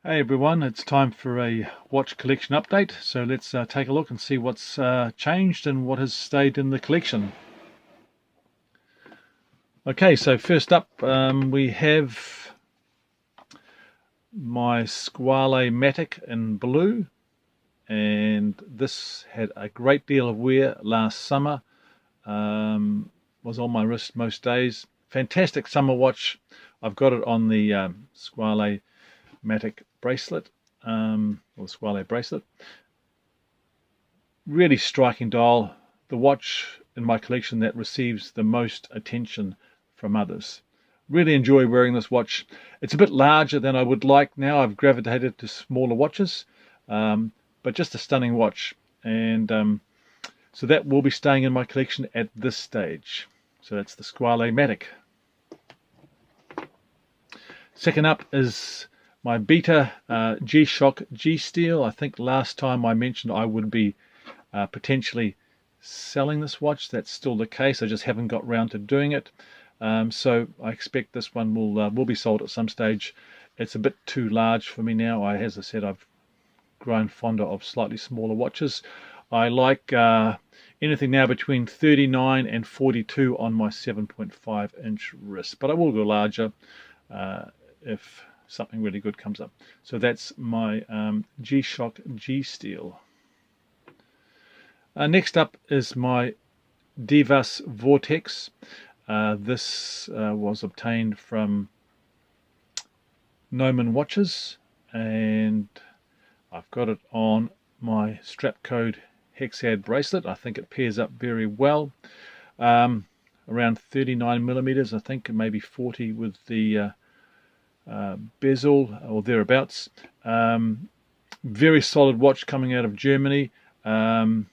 Hey everyone, it's time for a watch collection update. So let's take a look and see what's changed and what has stayed in the collection. Okay, so first up we have my Squale Matic in blue, and this had a great deal of wear last summer. Was on my wrist most days. Fantastic summer watch. I've got it on the Squale Matic bracelet, or Squale bracelet. Really striking dial. The watch in my collection that receives the most attention from others. Really enjoy wearing this watch. It's a bit larger than I would like now. I've gravitated to smaller watches, but just a stunning watch. And so that will be staying in my collection at this stage. So that's the Squale Matic. Second up is my Beta GShock G-Steel. I think last time I mentioned I would be potentially selling this watch. That's still the case. I just haven't got round to doing it. So I expect this one will be sold at some stage. It's a bit too large for me now. As I said, I've grown fonder of slightly smaller watches. I like anything now between 39 and 42 on my 7.5 inch wrist, but I will go larger if something really good comes up. So that's my GShock G-Steel. Next up is my Daivas Vortex. This was obtained from Noman Watches, and I've got it on my strap code Hexad bracelet. I think it pairs up very well. Around 39 millimeters, I think, maybe 40 with the bezel or thereabouts. Very solid watch coming out of Germany. One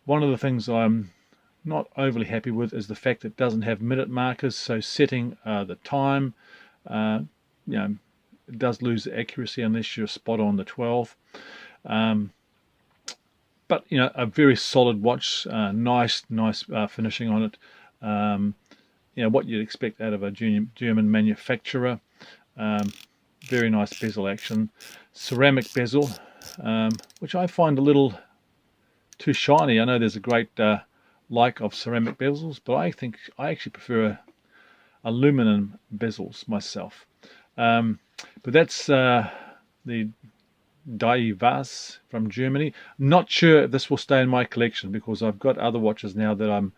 of the things I'm not overly happy with is the fact it doesn't have minute markers, so setting the time, it does lose accuracy unless you're spot on the 12. But a very solid watch, nice finishing on it. What you'd expect out of a German manufacturer. Very nice bezel action, ceramic bezel, which I find a little too shiny. I know there's a great like of ceramic bezels, but I think I actually prefer aluminum bezels myself. But that's the Daivas from Germany. Not sure if this will stay in my collection because I've got other watches now that I'm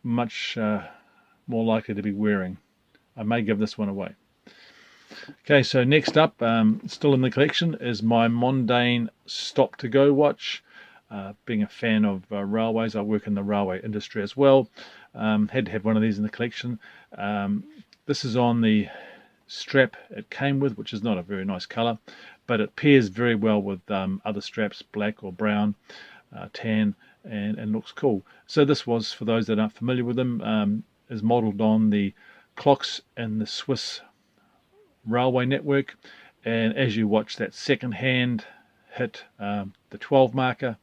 much more likely to be wearing. I may give this one away. Okay, so next up, still in the collection, is my Mondaine StoptoGo watch. Being a fan of railways, I work in the railway industry as well. Had to have one of these in the collection. This is on the strap it came with, which is not a very nice color, but it pairs very well with other straps, black or brown, tan, and looks cool. So this was, for those that aren't familiar with them, is modeled on the clocks in the Swiss railway network, and as you watch that second hand hit the 12 marker,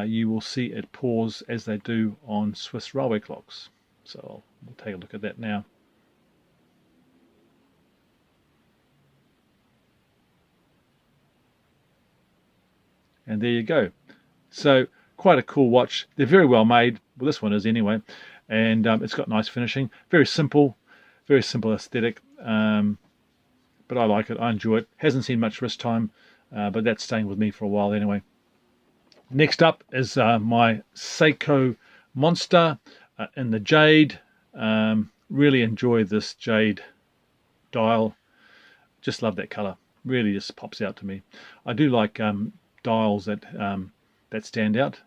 you will see it pause as they do on Swiss railway clocks. So we'll take a look at that now. And there you go. So quite a cool watch. They're very well made. Well, this one is anyway, and it's got nice finishing. Very simple aesthetic. But I like it. I enjoy it. Hasn't seen much wrist time, but that's staying with me for a while anyway. Next up is my Seiko Monster in the jade. Really enjoy this jade dial. Just love that color. Really just pops out to me. I do like dials that stand out,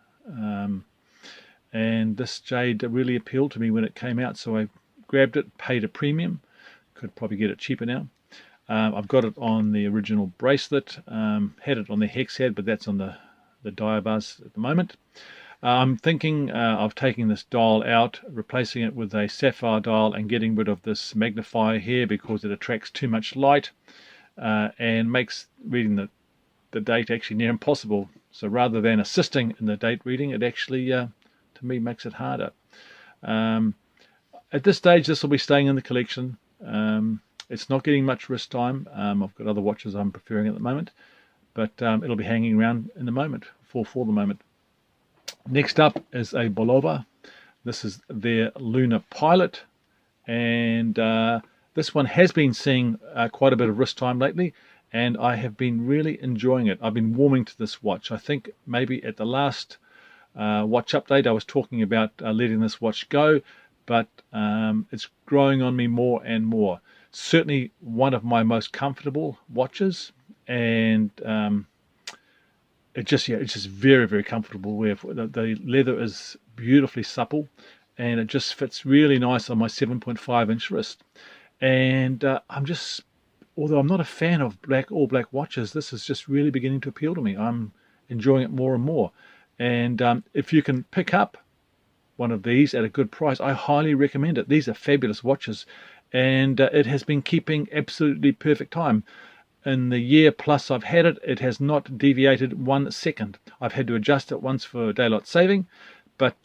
and this jade really appealed to me when it came out, so I grabbed it, paid a premium. Could probably get it cheaper now. I've got it on the original bracelet, had it on the Hexad, but that's on the Daivas at the moment. I'm thinking of taking this dial out, replacing it with a sapphire dial, and getting rid of this magnifier here because it attracts too much light and makes reading the date actually near impossible. So rather than assisting in the date reading, it actually, to me, makes it harder. At this stage, this will be staying in the collection. It's not getting much wrist time. I've got other watches I'm preferring at the moment, but it'll be hanging around in the moment, for the moment. Next up is a Bolova. This is their Lunar Pilot, and this one has been seeing quite a bit of wrist time lately, and I have been really enjoying it. I've been warming to this watch. I think maybe at the last watch update I was talking about letting this watch go, but it's growing on me more and more. Certainly one of my most comfortable watches, and it's just very, very comfortable. Where the leather is beautifully supple, and it just fits really nice on my 7.5-inch wrist. And although I'm not a fan of all black watches, this is just really beginning to appeal to me. I'm enjoying it more and more. And if you can pick up one of these at a good price, I highly recommend it. These are fabulous watches, and it has been keeping absolutely perfect time. In the year plus I've had it, it has not deviated 1 second. I've had to adjust it once for daylight saving, but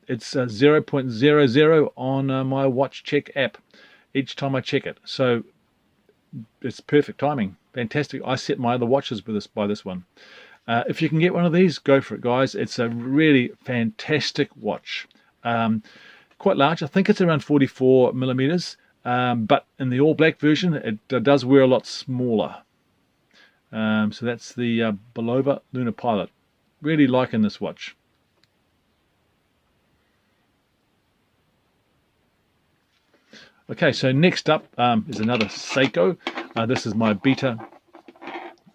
it's 0.00 on my watch check app each time I check it. So it's perfect timing. Fantastic. I set my other watches with by this one. If you can get one of these, go for it, guys. It's a really fantastic watch. Quite large. I think it's around 44 millimeters. But in the all black version, it does wear a lot smaller. So that's the Bolova Lunar Pilot. Really liking this watch. Okay, so next up is another Seiko. This is my Beta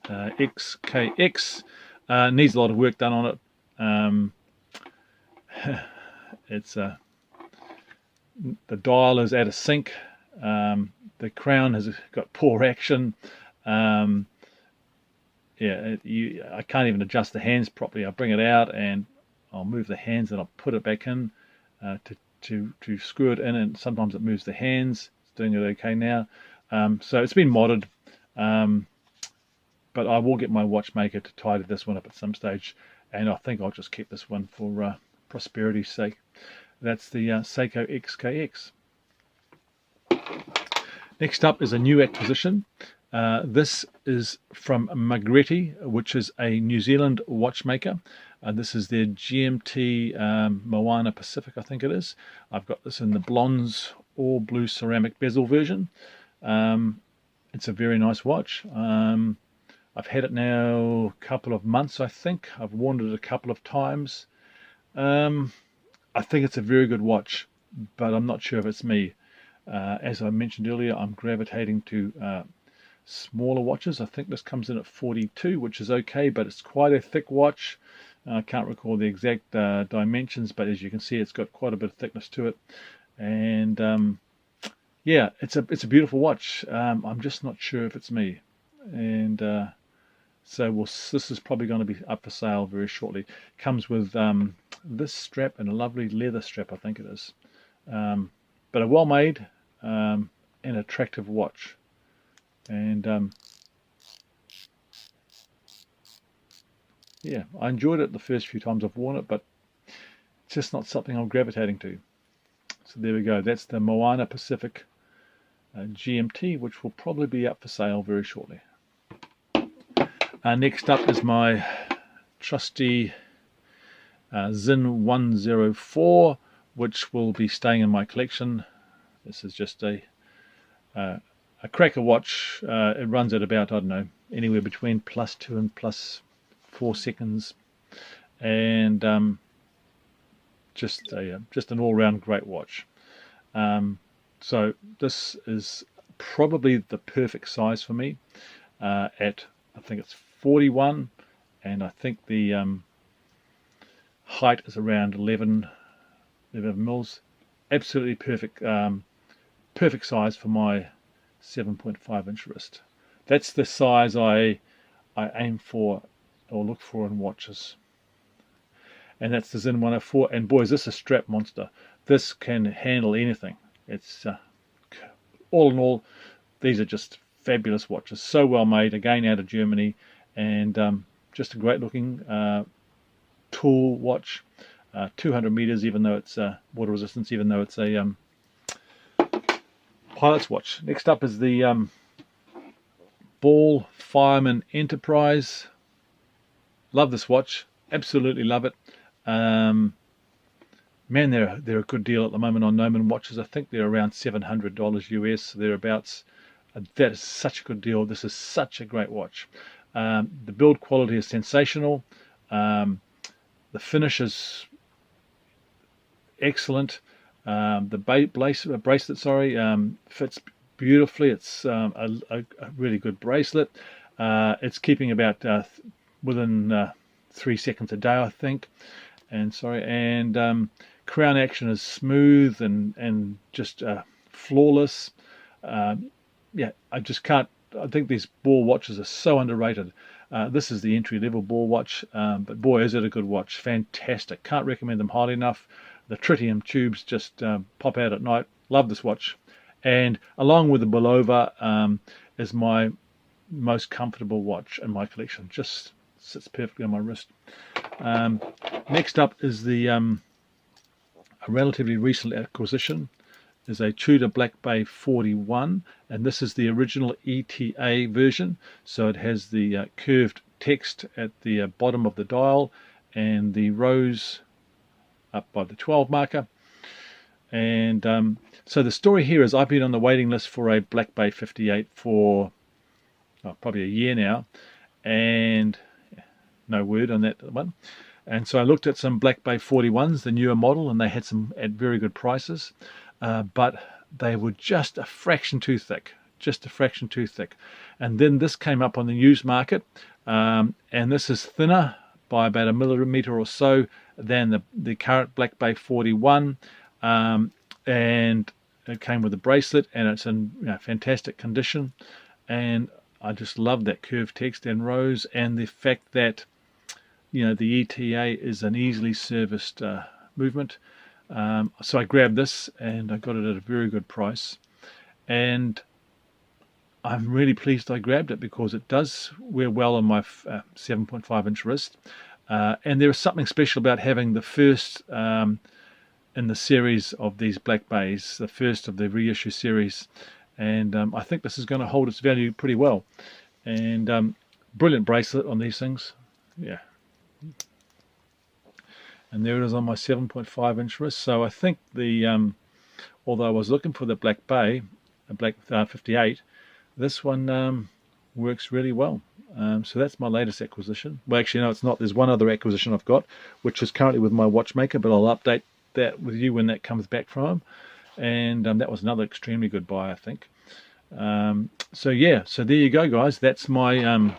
XKX. Needs a lot of work done on it. It's the dial is out of sync. The crown has got poor action. I can't even adjust the hands properly. I bring it out and I'll move the hands and I'll put it back in to screw it in, and sometimes it moves the hands. It's doing it okay now. So it's been modded, but I will get my watchmaker to tidy this one up at some stage, and I think I'll just keep this one for prosperity's sake. That's the Seiko XKX. Next up is a new acquisition. This is from Magretti, which is a New Zealand watchmaker. This is their GMT Moana Pacific, I think it is. I've got this in the bronze or blue ceramic bezel version. It's a very nice watch. I've had it now a couple of months, I think. I've worn it a couple of times. I think it's a very good watch, but I'm not sure if it's me. As I mentioned earlier, I'm gravitating to smaller watches. I think this comes in at 42, which is okay, but it's quite a thick watch. I can't recall the exact dimensions, but as you can see, it's got quite a bit of thickness to it. And yeah, it's a beautiful watch. I'm just not sure if it's me. And so this is probably going to be up for sale very shortly. Comes with this strap and a lovely leather strap, I think it is. But a well-made and attractive watch. And yeah, I enjoyed it the first few times I've worn it, but it's just not something I'm gravitating to. So there we go. That's the Moana Pacific GMT, which will probably be up for sale very shortly. Next up is my trusty Zen 104, which will be staying in my collection. This is just a cracker watch. It runs at about, I don't know, anywhere between +2 and +4 seconds, and just an all-round great watch. So this is probably the perfect size for me. At I think it's 41, and I think the height is around 11 mils. Absolutely perfect, perfect size for my 7.5-inch wrist. That's the size I aim for or look for in watches. And that's the Zen 104. And boys, this is a strap monster. This can handle anything. It's all in all, these are just fabulous watches. So well made, again out of Germany, and just a great looking tool watch. 200 meters, even though it's water resistance, even though it's a pilot's watch. Next up is the Ball Fireman Enterprise. Love this watch, absolutely love it. Man, they're a good deal at the moment on Noman watches. I think they're around $700 US, thereabouts. That is such a good deal. This is such a great watch. The build quality is sensational. The finish is excellent. The bracelet, fits beautifully. It's a really good bracelet. It's keeping about within 3 seconds a day, I think. And crown action is smooth and just flawless. Yeah, I think these Boar watches are so underrated. This is the entry-level Boar watch, but boy, is it a good watch. Fantastic. Can't recommend them highly enough. The tritium tubes just pop out at night. Love this watch. And along with the Bolova is my most comfortable watch in my collection. Just sits perfectly on my wrist. Next up is a relatively recent acquisition. Is a Tudor Black Bay 41, and this is the original ETA version. So it has the curved text at the bottom of the dial and the rose up by the 12 marker. And so the story here is I've been on the waiting list for a Black Bay 58 for probably a year now, and no word on that one. And so I looked at some Black Bay 41s, the newer model, and they had some at very good prices, but they were just a fraction too thick, And then this came up on the used market, and this is thinner by about 1 millimeter or so than the current Black Bay 41, and it came with a bracelet, and it's in fantastic condition. And I just love that curved text and rose, and the fact that the ETA is an easily serviced movement. So I grabbed this and I got it at a very good price, and I'm really pleased I grabbed it because it does wear well on my 7.5 inch wrist, and there is something special about having the first in the series of these Black Bays, the first of the reissue series, and I think this is going to hold its value pretty well. And brilliant bracelet on these things, yeah. And there it is on my 7.5 inch wrist. So I think although I was looking for the Black Bay, a Black 58, this one works really well. So that's my latest acquisition. Well, actually, no, it's not. There's one other acquisition I've got, which is currently with my watchmaker, but I'll update that with you when that comes back from him. And that was another extremely good buy, I think. So yeah, so there you go, guys. That's my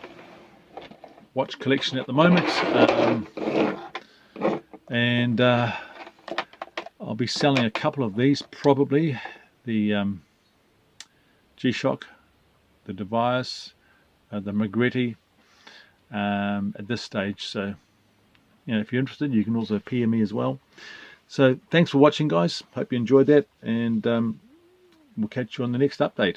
watch collection at the moment. And I'll be selling a couple of these, probably the GShock, the Daivas, the Magretti at this stage. So if you're interested, you can also PM me as well. So thanks for watching, guys. Hope you enjoyed that, and we'll catch you on the next update.